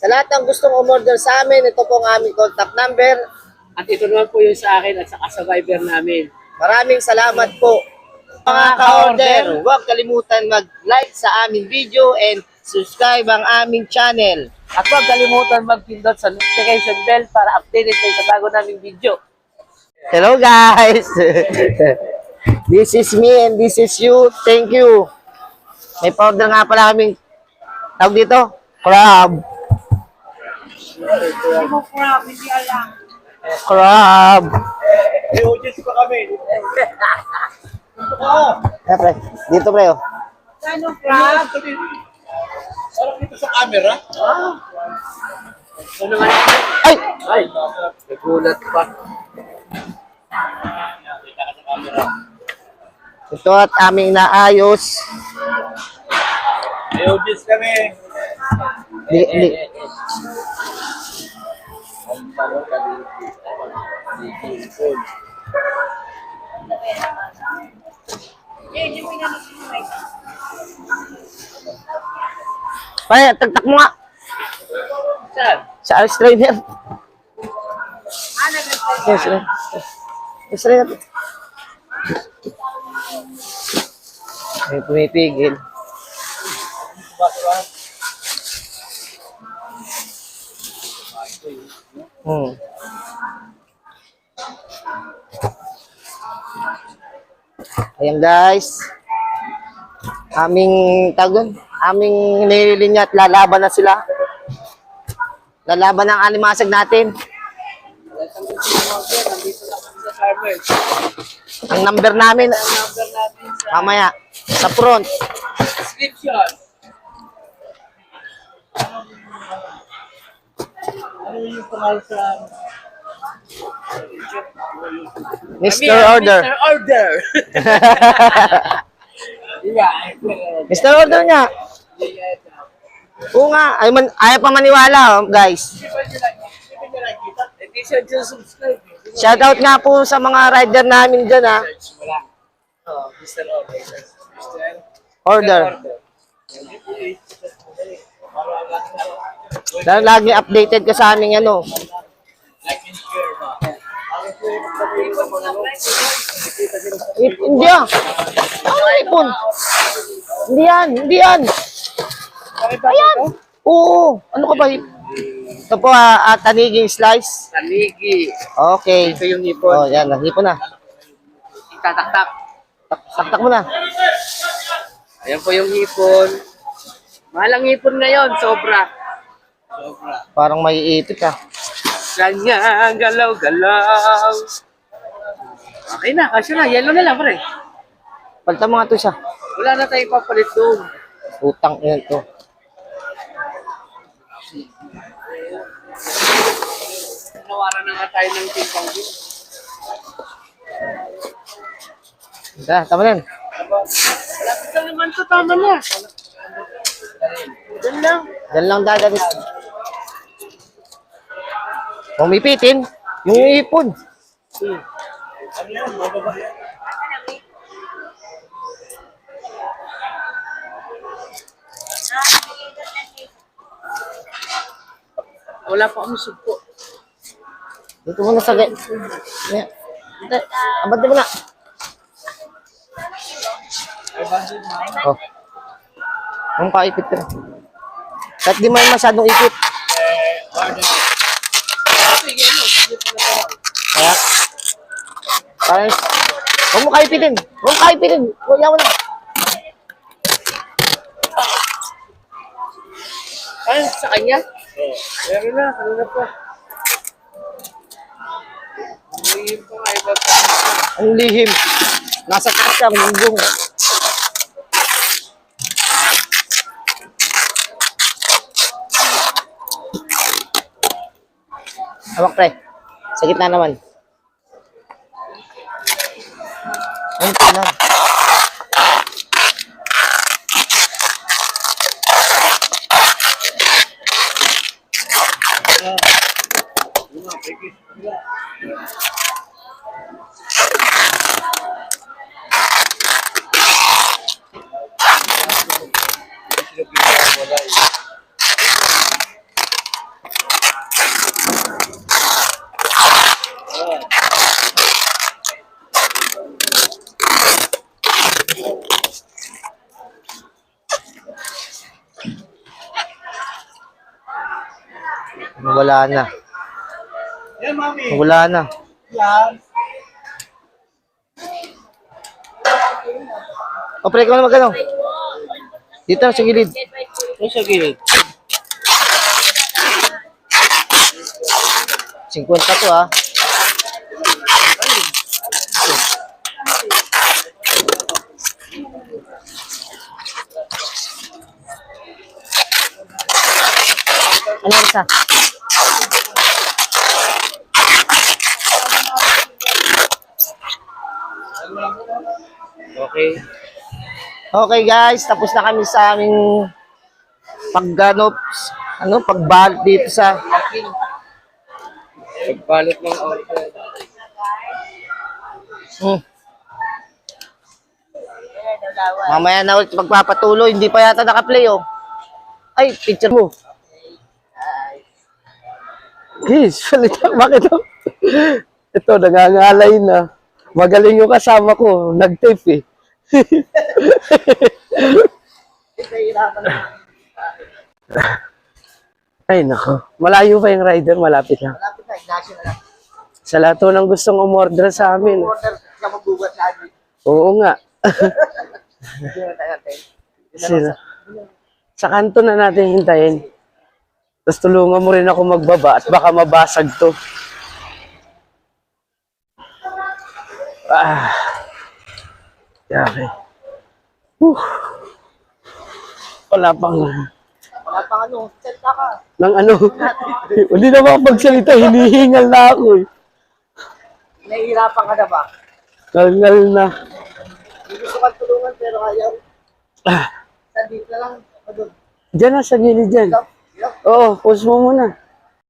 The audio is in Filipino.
Sa lahat ng gustong umorder sa amin, ito po ang aming contact number. At ito naman po yung sa akin at sa Viber namin. Maraming salamat po. Mga ka-order, huwag kalimutan mag-like sa aming video and subscribe ang aming channel. At huwag kalimutan mag-pindot sa notification bell para updated kayo sa bago naming video. Hello guys! This is me and this is you. Thank you. May pa-order nga pala kaming tawag dito, crab. Crab. I-audience pa kami. Eh, pre. Dito pre, oh. Ano, crab? Parang dito sa camera. Ano naman? Ay! Ay! Nagulat pa. Ito at aming naayos. I-audience kami. Di. Pare, tagtak mo nga. Saan? Sa Australia. Yes, sir. Australia. May pumipigil. Ayan guys. Aming nililinya at lalaban na sila. Lalaban ng alimasag natin. Nandito na kami sa farmers. Ang number namin, Ang number natin sa mamaya, sa front. description. Ano yung pangalan sa... Mr. Order. Mr. Order. Yeah. Mr. Order nga. Oo nga, ayaw pa maniwala, guys. Hindi siya dyan subscribe. Shoutout nga po sa mga rider namin dyan, ha. Search mo lang. Oh, Mr. Order. Mr. Order. Dahil lagi updated ka sa aming ano. Like and share ba? Hindi ah. Ano ipon? Hindi yan, hindi yan. Ayan. Oo. Ano ka ba? Ito po, taniging slice. Tanigi. Okay. Ito yung nipon. Oh, yan. Nahipon na. Itataktak. Saktak mo na. Ayan po yung hipon. Mahal ang hipon ngayon, sobra. Parang may ipit ka. Kanya, galaw-galaw. Okay na, kasyo na. Yellow na lang, pre. Palta mo nga ito siya. Wala na tayong papalit doon. Utang yan to. Nawaran na nga tayo ng timpang doon. Tama na yan. Malapit na naman to, tama na. Doon lang. Diyan lang dadalis. Pumipitin. Yung ipon. Ano yan? Mababa yan. Wala pa kami sugpo. Dito muna sa gate. Yan. Abad mo na. Oh. Ang kaipit ka na. Kahit di may masyadong ipit. Kaya, parang, huwag mo kaipitin. Huwag mo kaipitin. Huwag mo na. Ay, sa kanya? Meron na, kanina pa. Lihim pa nga, iba pa. Ang lihim. Nasa taas ka, munggong. Hawak pre. Sa gitna naman. Ang na. Wala na. Yan, mami. Wala na. Yan. O, pre, ikaw na magano. Dito sa gilid. Ano sa gilid? 50 to, ah. Ano isa? Okay. Okay guys, tapos na kami sa aming pagbalot dito sa Pagbalot ng order. Mamaya na ulit magpapatuloy, hindi pa yata naka-play oh. Ay, picture mo. Guys, salita, bakit to? Ito, nangangalay na. Magaling yung kasama ko, nag-tape eh. Ay, nako. Malayo pa yung rider, malapit lang. Malapit na, Ignacio na lang. Sa lahat to ng gustong umorder sa amin. Order ka magbugat sa amin. Oo nga. Hindi na tayo natin. Sino? Sa kanto na natin hintayin. Tapos tulungan mo rin ako magbaba at baka mabasag to. Ah. Okay. Wala pang... Wala pang ano, set na ka. Nang ano, hindi na makapagsalita, hinihingal na ako eh. Nahihirapan ka na ba? Ngal na. Hindi gusto kang tulungan pero ayaw. Ah, Sa dito lang, doon. Diyan na sa gilid dyan. Oo, pause mo muna.